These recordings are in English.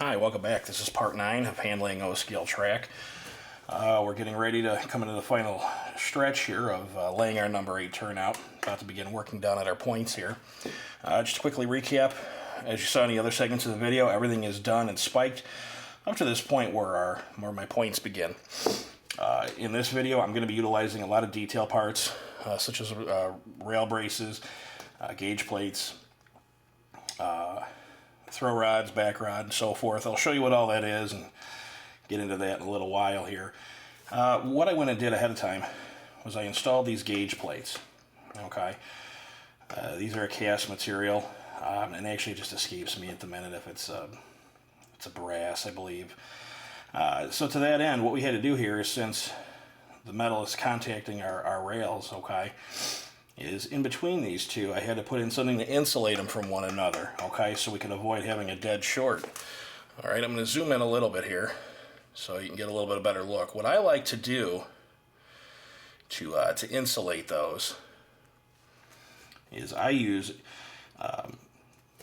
Hi, welcome back. This is part 9 of handling O-scale track. We're getting ready to come into the final stretch here of laying our number 8 turnout. About to begin working down at our points here. Just to quickly recap, as you saw in the other segments of the video, everything is done and spiked up to this point where my points begin. In this video, I'm going to be utilizing a lot of detail parts, such as rail braces, gauge plates, throw rods, back rod, and so forth. I'll show you what all that is and get into that in a little while here. What I went and did ahead of time was I installed these gauge plates. Okay, these are a cast material, and actually it just escapes me at the minute if it's a brass, I believe. So to that end, what we had to do here is, since the metal is contacting our rails, okay, is in between these two, I had to put in something to insulate them from one another, okay, so we can avoid having a dead short. All right, I'm going to zoom in a little bit here so you can get a little bit of a better look. What I like to do to insulate those is I use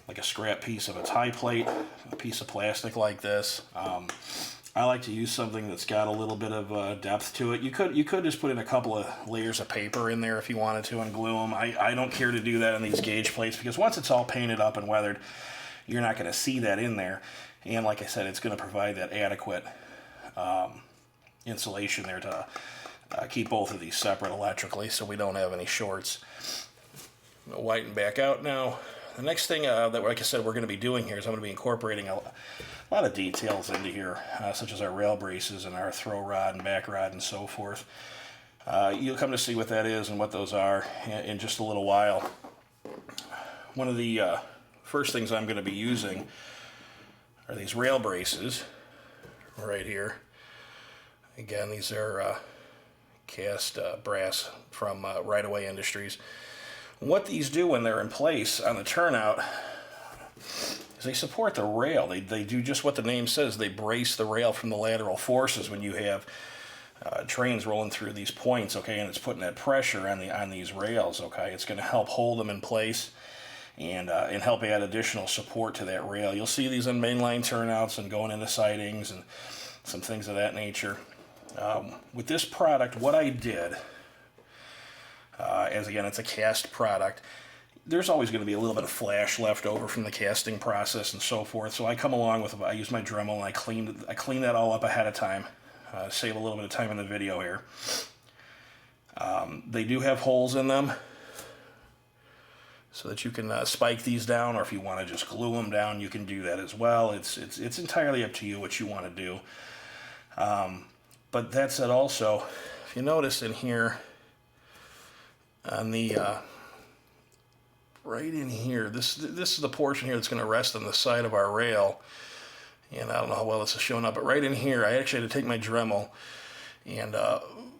like a scrap piece of a tie plate, a piece of plastic like this. I like to use something that's got a little bit of depth to it. You could just put in a couple of layers of paper in there if you wanted to and glue them. I don't care to do that on these gauge plates because once it's all painted up and weathered, you're not going to see that in there. And like I said, it's going to provide that adequate insulation there to keep both of these separate electrically so we don't have any shorts. I'm going to whiten back out now. The next thing that, like I said, we're going to be doing here is I'm going to be incorporating a lot of details into here, such as our rail braces and our throw rod and back rod and so forth. You'll come to see what that is and what those are in just a little while. One of the first things I'm going to be using are these rail braces right here. Again, these are cast brass from Right Away Industries. What these do when they're in place on the turnout is they support the rail. They do just what the name says. They brace the rail from the lateral forces when you have trains rolling through these points, okay, and it's putting that pressure on these rails, okay. It's going to help hold them in place and help add additional support to that rail. You'll see these on mainline turnouts and going into sidings and some things of that nature. With this product, what I did, as again, it's a cast product, there's always going to be a little bit of flash left over from the casting process and so forth. So I come along with, I use my Dremel and I clean that all up ahead of time, save a little bit of time in the video here. They do have holes in them so that you can spike these down, or if you want to just glue them down, you can do that as well. It's entirely up to you what you want to do. But that said, also, if you notice in here, on the right in here, this is the portion here that's going to rest on the side of our rail, and I don't know how well this is showing up, but right in here I actually had to take my Dremel and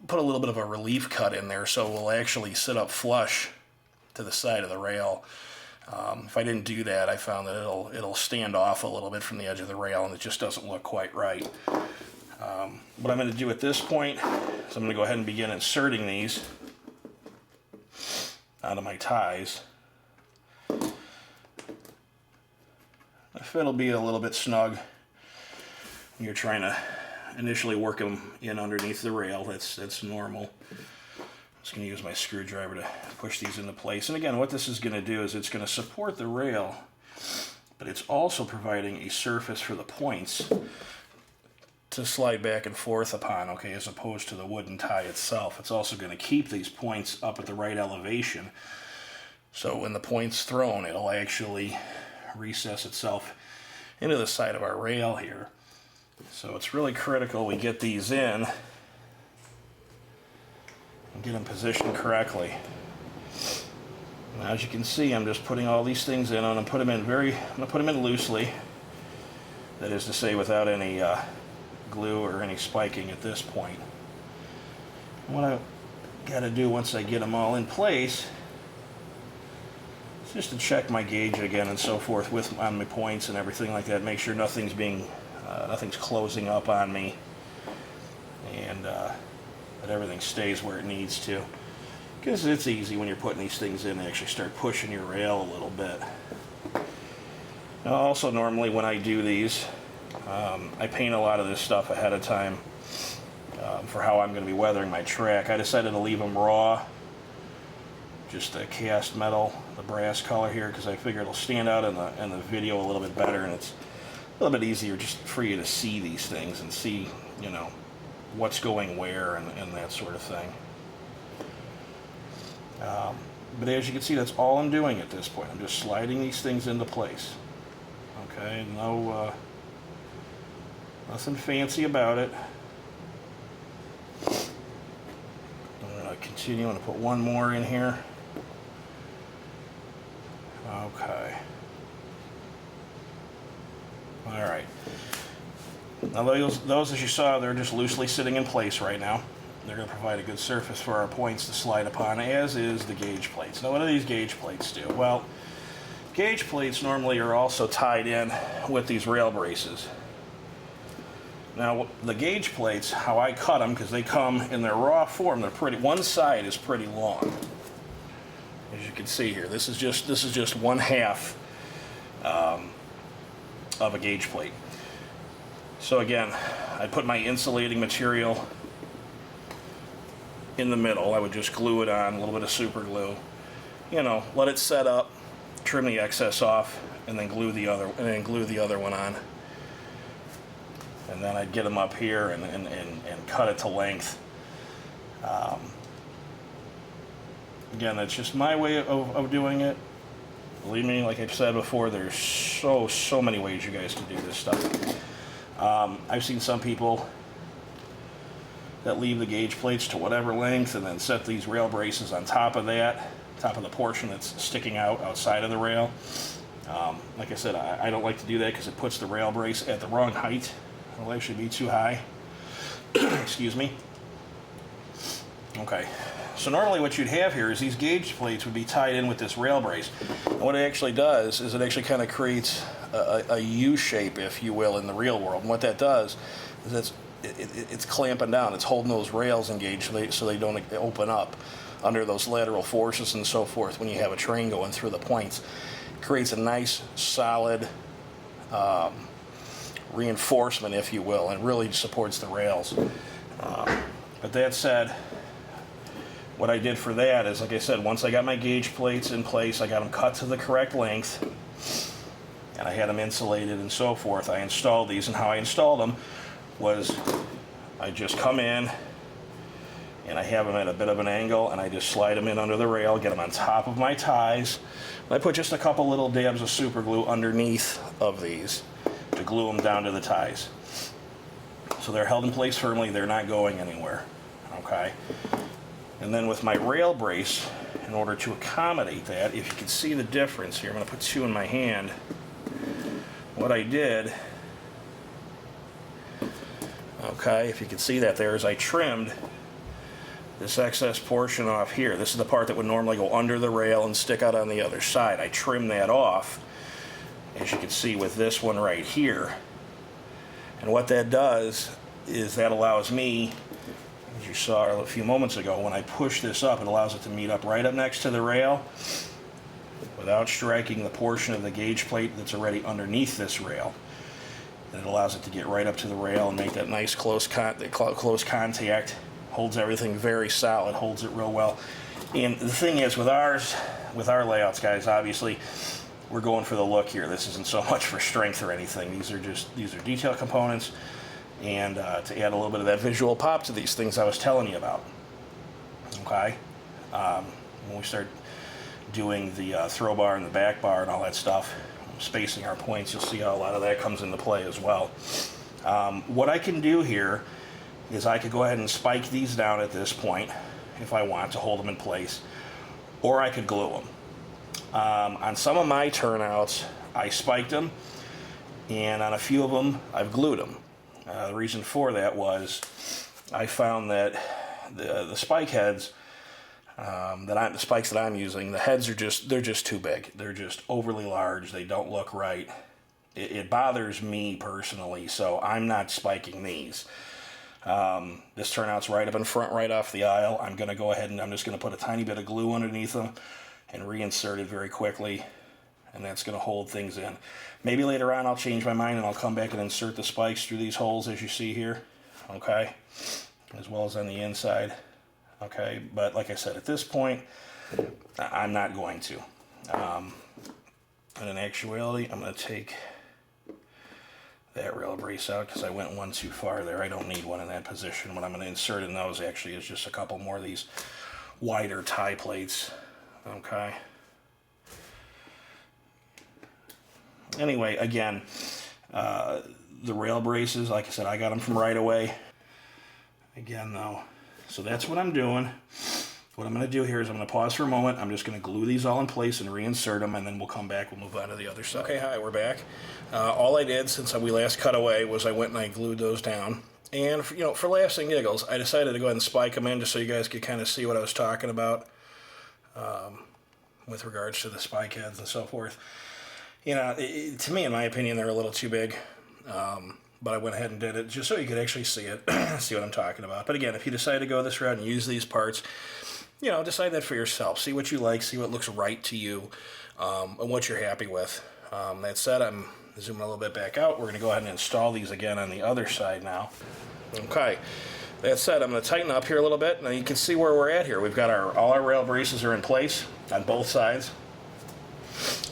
put a little bit of a relief cut in there so it will actually sit up flush to the side of the rail. If I didn't do that, I found that it'll stand off a little bit from the edge of the rail and it just doesn't look quite right. What I'm going to do at this point is I'm going to go ahead and begin inserting these out of my ties. If it'll be a little bit snug when you're trying to initially work them in underneath the rail, that's normal. I'm just going to use my screwdriver to push these into place. And again, what this is going to do is it's going to support the rail, but it's also providing a surface for the points to slide back and forth upon, okay, as opposed to the wooden tie itself. It's also going to keep these points up at the right elevation, so when the point's thrown, it'll actually recess itself into the side of our rail here. So it's really critical we get these in and get them positioned correctly. Now, as you can see, I'm just putting all these things in. I'm going to put them in loosely. That is to say, without any glue or any spiking at this point. What I got to do once I get them all in place is just to check my gauge again and so forth on my points and everything like that. Make sure nothing's closing up on me, and that everything stays where it needs to. Because it's easy when you're putting these things in to actually start pushing your rail a little bit. Now, also, normally when I do these, I paint a lot of this stuff ahead of time for how I'm going to be weathering my track. I decided to leave them raw, just a cast metal, the brass color here, because I figure it'll stand out in the video a little bit better, and it's a little bit easier just for you to see these things and see, you know, what's going where and that sort of thing. But as you can see, that's all I'm doing at this point. I'm just sliding these things into place. Okay, no, nothing fancy about it. I'm going to continue. I'm going to put one more in here. Okay. All right. Now those as you saw, they're just loosely sitting in place right now. They're going to provide a good surface for our points to slide upon, as is the gauge plates. Now what do these gauge plates do? Well, gauge plates normally are also tied in with these rail braces. Now the gauge plates, how I cut them, because they come in their raw form, they're pretty. One side is pretty long, as you can see here. This is just one half of a gauge plate. So again, I put my insulating material in the middle. I would just glue it on, a little bit of super glue. You know, let it set up, trim the excess off, and then glue the other one on. And then I'd get them up here and cut it to length. Again, that's just my way of doing it. Believe me, like I've said before, there's so many ways you guys can do this stuff. I've seen some people that leave the gauge plates to whatever length and then set these rail braces on top of that, top of the portion that's sticking out outside of the rail. Like I said, I don't like to do that because it puts the rail brace at the wrong height. It'll actually be too high. Excuse me. Okay, so normally what you'd have here is these gauge plates would be tied in with this rail brace. And what it actually does is it actually kind of creates a U shape, if you will, in the real world. And what that does is it's clamping down. It's holding those rails engaged so they don't open up under those lateral forces and so forth when you have a train going through the points. It creates a nice, solid reinforcement, if you will, and really supports the rails. But that said, what I did for that is, like I said, once I got my gauge plates in place, I got them cut to the correct length, and I had them insulated and so forth. I installed these, and how I installed them was I just come in and I have them at a bit of an angle, and I just slide them in under the rail, get them on top of my ties. And I put just a couple little dabs of super glue underneath of these to glue them down to the ties. So they're held in place firmly, they're not going anywhere, okay? And then with my rail brace, in order to accommodate that, if you can see the difference here, I'm gonna put two in my hand. What I did, okay, if you can see that there, is I trimmed this excess portion off here. This is the part that would normally go under the rail and stick out on the other side. I trimmed that off, as you can see with this one right here. And what that does is that allows me, as you saw a few moments ago, when I push this up, it allows it to meet up right up next to the rail without striking the portion of the gauge plate that's already underneath this rail. And it allows it to get right up to the rail and make that nice close contact. Holds everything very solid, holds it real well. And the thing is, with our layouts, guys, obviously, we're going for the look here. This isn't so much for strength or anything. These are detail components, and to add a little bit of that visual pop to these things I was telling you about. Okay, when we start doing the throw bar and the back bar and all that stuff, spacing our points, you'll see how a lot of that comes into play as well. What I can do here is I could go ahead and spike these down at this point if I want to hold them in place, or I could glue them. On some of my turnouts, I spiked them, and on a few of them, I've glued them. The reason for that was I found that the spike heads, the spikes that I'm using, the heads are they're just too big. They're just overly large. They don't look right. It bothers me personally, so I'm not spiking these. This turnout's right up in front, right off the aisle. I'm going to go ahead and I'm just going to put a tiny bit of glue underneath them and reinsert it very quickly. and that's going to hold things in. Maybe later on I'll change my mind and I'll come back and insert the spikes through these holes as you see here, okay, as well as on the inside, okay, but like I said, at this point, I'm not going to. And in actuality, I'm going to take that rail brace out because I went one too far there. I don't need one in that position. What I'm going to insert in those actually is just a couple more of these wider tie plates, okay. Anyway, again, the rail braces, like I said, I got them from Right Away. Again, though, so that's what I'm doing. What I'm going to do here is I'm going to pause for a moment. I'm just going to glue these all in place and reinsert them, and then we'll come back. We'll move on to the other side. Okay, hi, we're back. All I did since we last cut away was I went and I glued those down. And, for laughs and giggles, I decided to go ahead and spike them in just so you guys could kind of see what I was talking about with regards to the spike heads and so forth. To me, in my opinion, they're a little too big. But I went ahead and did it just so you could actually see it, see what I'm talking about. But again, if you decide to go this route and use these parts, decide that for yourself. See what you like, see what looks right to you, and what you're happy with. That said, I'm zooming a little bit back out. We're going to go ahead and install these again on the other side now. Okay. That said, I'm going to tighten up here a little bit. Now you can see where we're at here. We've got all our rail braces are in place on both sides.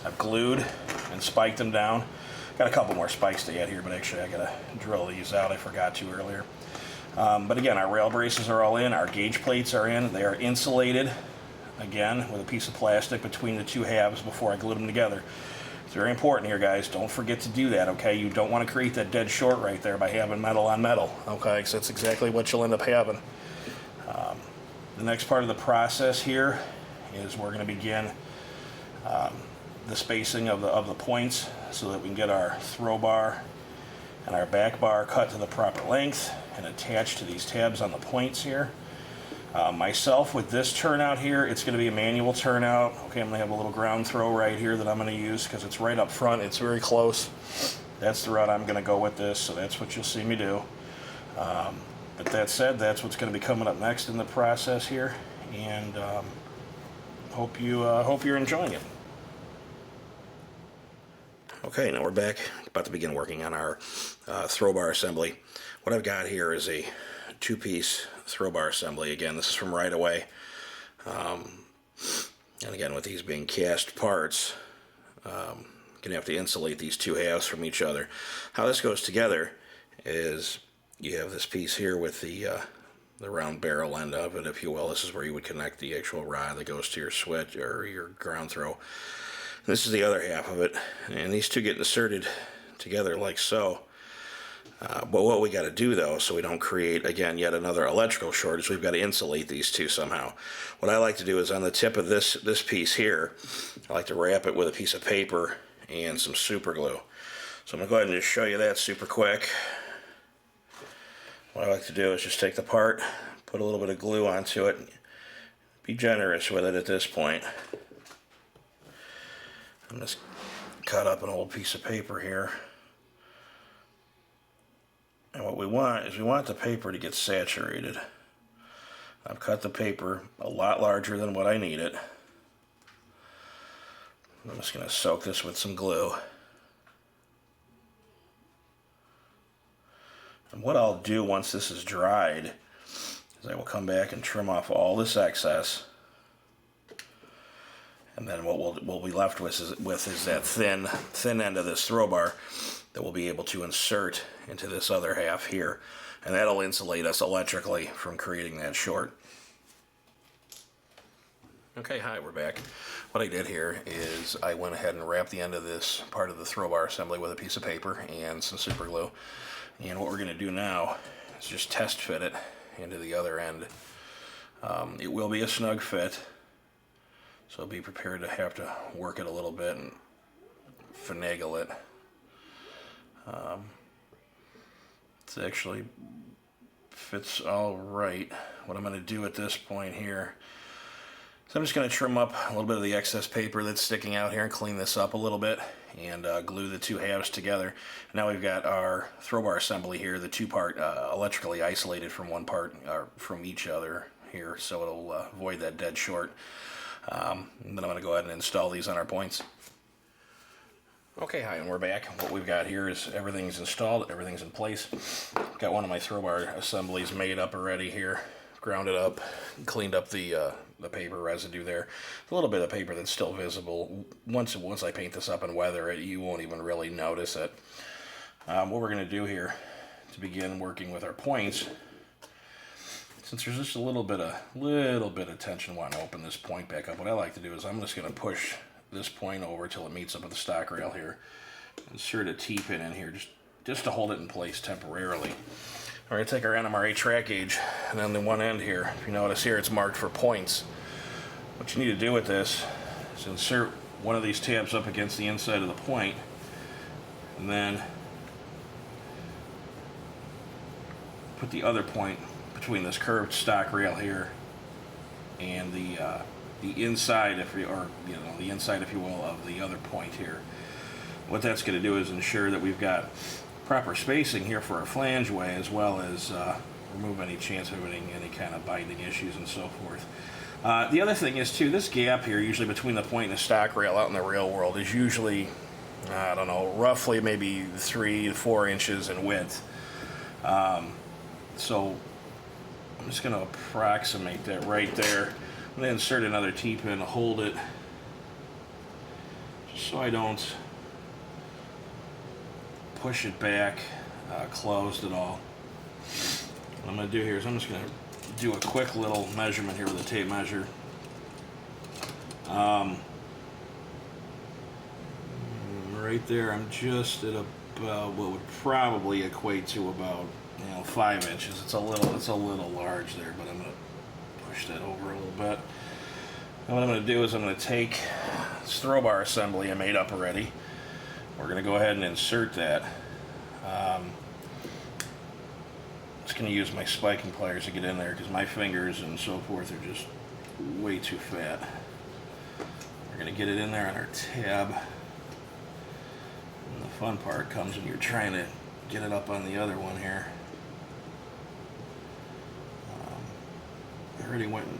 I've glued and spiked them down. Got a couple more spikes to add here, but actually I got to drill these out. I forgot to earlier. But again, our rail braces are all in. Our gauge plates are in. They are insulated, again, with a piece of plastic between the two halves before I glue them together. It's very important here, guys. Don't forget to do that, okay? You don't want to create that dead short right there by having metal on metal, okay? Because that's exactly what you'll end up having. The next part of the process here is we're going to begin the spacing of the points so that we can get our throw bar and our back bar cut to the proper length and attached to these tabs on the points here. Myself, with this turnout here, it's going to be a manual turnout. Okay, I'm going to have a little ground throw right here that I'm going to use because it's right up front. It's very close. That's the route I'm going to go with this, so that's what you'll see me do. But that said, that's what's going to be coming up next in the process here, and hope you're enjoying it. Okay, now we're back, about to begin working on our throw bar assembly. What I've got here is a two-piece throw bar assembly. Again, this is from Right Away. And again, with these being cast parts, going to have to insulate these two halves from each other. How this goes together is you have this piece here with the round barrel end of it, if you will. This is where you would connect the actual rod that goes to your switch or your ground throw. This is the other half of it, and these two get inserted together like so. But what we got to do, though, so we don't create, again, yet another electrical shortage, we've got to insulate these two somehow. What I like to do is on the tip of this piece here, I like to wrap it with a piece of paper and some super glue. So I'm going to go ahead and just show you that super quick. What I like to do is just take the part, put a little bit of glue onto it, be generous with it at this point. I'm just cut up an old piece of paper here. And what we want is we want the paper to get saturated. I've cut the paper a lot larger than what I need it. I'm just going to soak this with some glue. And what I'll do once this is dried is I will come back and trim off all this excess. And then what we'll be left with is that thin end of this throw bar that we'll be able to insert into this other half here. And that'll insulate us electrically from creating that short. Okay, hi, we're back. What I did here is I went ahead and wrapped the end of this part of the throw bar assembly with a piece of paper and some super glue. And what we're going to do now is just test fit it into the other end. It will be a snug fit. So be prepared to have to work it a little bit and finagle it. It actually fits all right. What I'm going to do at this point here is I'm just going to trim up a little bit of the excess paper that's sticking out here and clean this up a little bit and glue the two halves together. Now we've got our throw bar assembly here, the two-part electrically isolated from one part from each other here, so it'll avoid that dead short. And then I'm going to go ahead and install these on our points. Okay, hi, and we're back. What we've got here is everything's installed, everything's in place. Got one of my throw bar assemblies made up already here, grounded up, cleaned up the paper residue there. A little bit of paper that's still visible. Once I paint this up and weather it, you won't even really notice it. What we're going to do here to begin working with our points, since there's just a little bit of tension wanting to open this point back up, what I like to do is I'm just going to push this point over till it meets up with the stock rail here. Insert a T-pin in here just to hold it in place temporarily. We're going to take our NMRA track gauge, and on the one end here, if you notice here, it's marked for points. What you need to do with this is insert one of these tabs up against the inside of the point, and then put the other point between this curved stock rail here and the inside, the inside, if you will, of the other point here. What that's going to do is ensure that we've got proper spacing here for our flangeway, as well as remove any chance of having any kind of binding issues and so forth. The other thing is too, this gap here, usually between the point and the stock rail out in the real world, is usually, I don't know, roughly maybe 3 to 4 inches in width. So I'm just going to approximate that right there. I'm going to insert another T-pin to hold it, just so I don't push it back closed at all. What I'm going to do here is I'm just going to do a quick little measurement here with a tape measure. Right there, I'm just at about what would probably equate to about 5 inches. It's a little large there, but I'm going to push that over a little bit. And what I'm going to do is I'm going to take this throw bar assembly I made up already. We're going to go ahead and insert that. Just going to use my spiking pliers to get in there because my fingers and so forth are just way too fat. We're going to get it in there on our tab. And the fun part comes when you're trying to get it up on the other one here. I already went and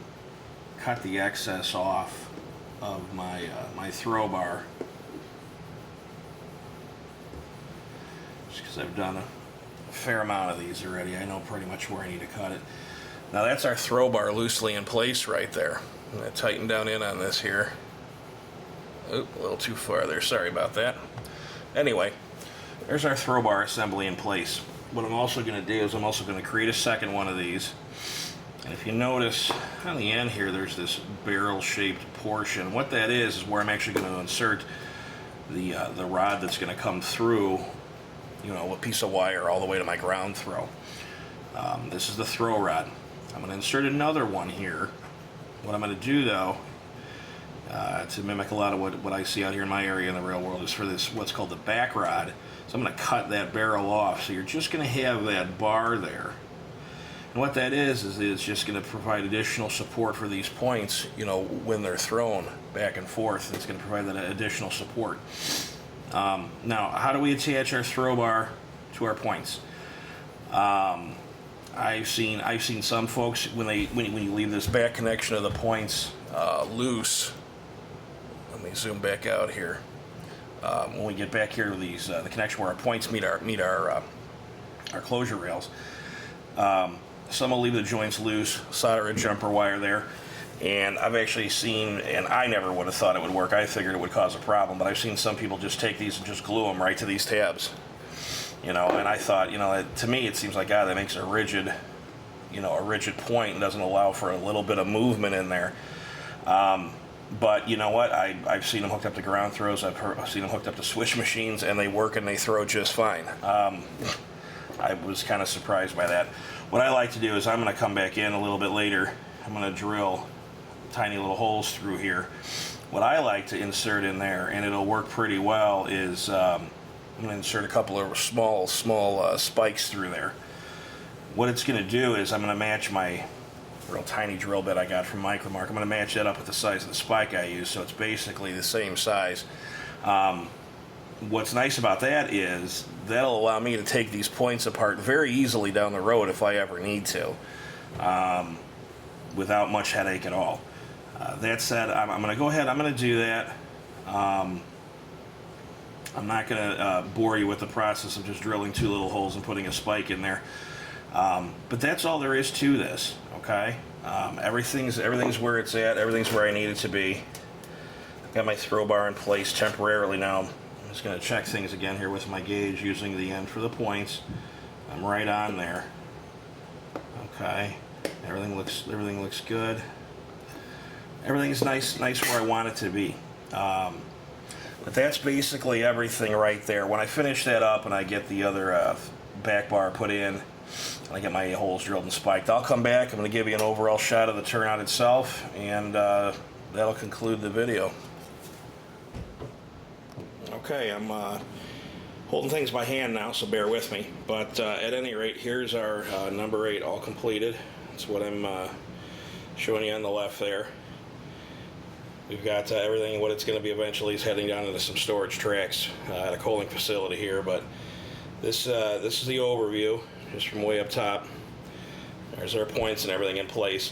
cut the excess off of my my throw bar, just because I've done a fair amount of these already. I know pretty much where I need to cut it. Now that's our throw bar loosely in place right there. I'm going to tighten down in on this here. Oop, a little too far there, sorry about that. Anyway, there's our throw bar assembly in place. What I'm also going to do is I'm also going to create a second one of these. And if you notice on the end here, there's this barrel-shaped portion. What that is where I'm actually going to insert the rod that's going to come through, a piece of wire all the way to my ground throw. This is the throw rod. I'm going to insert another one here. What I'm going to do though, to mimic a lot of what I see out here in my area in the real world, is for this what's called the back rod. So I'm going to cut that barrel off. So you're just going to have that bar there. And what that is it's just going to provide additional support for these points, when they're thrown back and forth. It's going to provide that additional support. Now, how do we attach our throw bar to our points? I've seen some folks when you leave this back connection of the points loose. Let me zoom back out here. When we get back here to these the connection where our points meet our closure rails. Some will leave the joints loose, solder a jumper wire there, and I've actually seen, and I never would have thought it would work, I figured it would cause a problem, but I've seen some people just take these and just glue them right to these tabs, and I thought, to me it seems like, God, that makes a rigid point and doesn't allow for a little bit of movement in there. But you know what, I've seen them hooked up to ground throws, I've seen them hooked up to switch machines, and they work and they throw just fine. I was kind of surprised by that. What I like to do is I'm going to come back in a little bit later. I'm going to drill tiny little holes through here. What I like to insert in there, and it'll work pretty well, is I'm going to insert a couple of small spikes through there. What it's going to do is I'm going to match my real tiny drill bit I got from Micromark. I'm going to match that up with the size of the spike I use, so it's basically the same size. What's nice about that is that'll allow me to take these points apart very easily down the road if I ever need to, without much headache at all. That said, I'm going to go ahead, I'm going to do that. I'm not going to bore you with the process of just drilling 2 little holes and putting a spike in there. But that's all there is to this, okay? Everything's where it's at. Everything's where I need it to be. I've got my throw bar in place temporarily now. I'm just going to check things again here with my gauge using the end for the points. I'm right on there. Okay, everything looks good. Everything's nice where I want it to be. But that's basically everything right there. When I finish that up and I get the other back bar put in, and I get my holes drilled and spiked, I'll come back. I'm going to give you an overall shot of the turnout itself, and that'll conclude the video. Okay, I'm holding things by hand now, so bear with me. But at any rate, here's our number 8 all completed. That's what I'm showing you on the left there. We've got everything. What it's going to be eventually is heading down into some storage tracks at a coaling facility here. But this is the overview, just from way up top. There's our points and everything in place.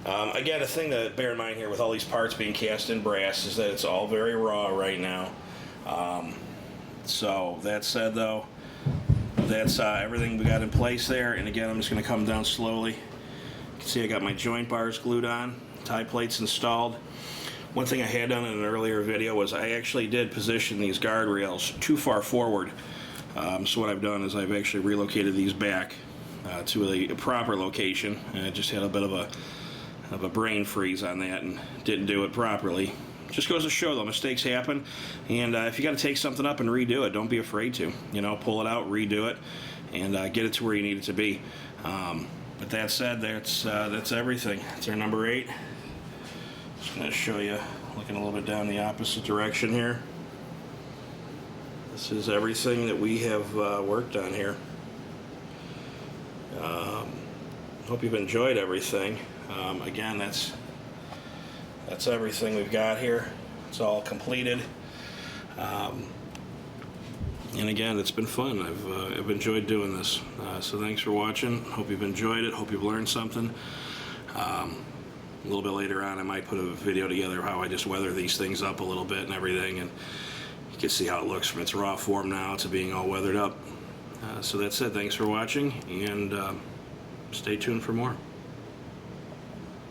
Again, a thing to bear in mind here with all these parts being cast in brass is that it's all very raw right now. So that said, though, that's everything we got in place there. And again, I'm just going to come down slowly. You can see I got my joint bars glued on, tie plates installed. One thing I had done in an earlier video was I actually did position these guardrails too far forward. So what I've done is I've actually relocated these back to a proper location. And I just had a bit of a brain freeze on that and didn't do it properly. Just goes to show, though, mistakes happen, and if you got to take something up and redo it, don't be afraid to. You know, pull it out, redo it, and get it to where you need it to be. But that said, that's everything. It's our number 8. Just going to show you, looking a little bit down the opposite direction here. This is everything that we have worked on here. Hope you've enjoyed everything. Again, that's everything we've got here. It's all completed. And again, it's been fun. I've enjoyed doing this. So thanks for watching. Hope you've enjoyed it. Hope you've learned something. A little bit later on, I might put a video together how I just weather these things up a little bit and everything, and you can see how it looks from its raw form now to being all weathered up. So that's it. Thanks for watching, and stay tuned for more.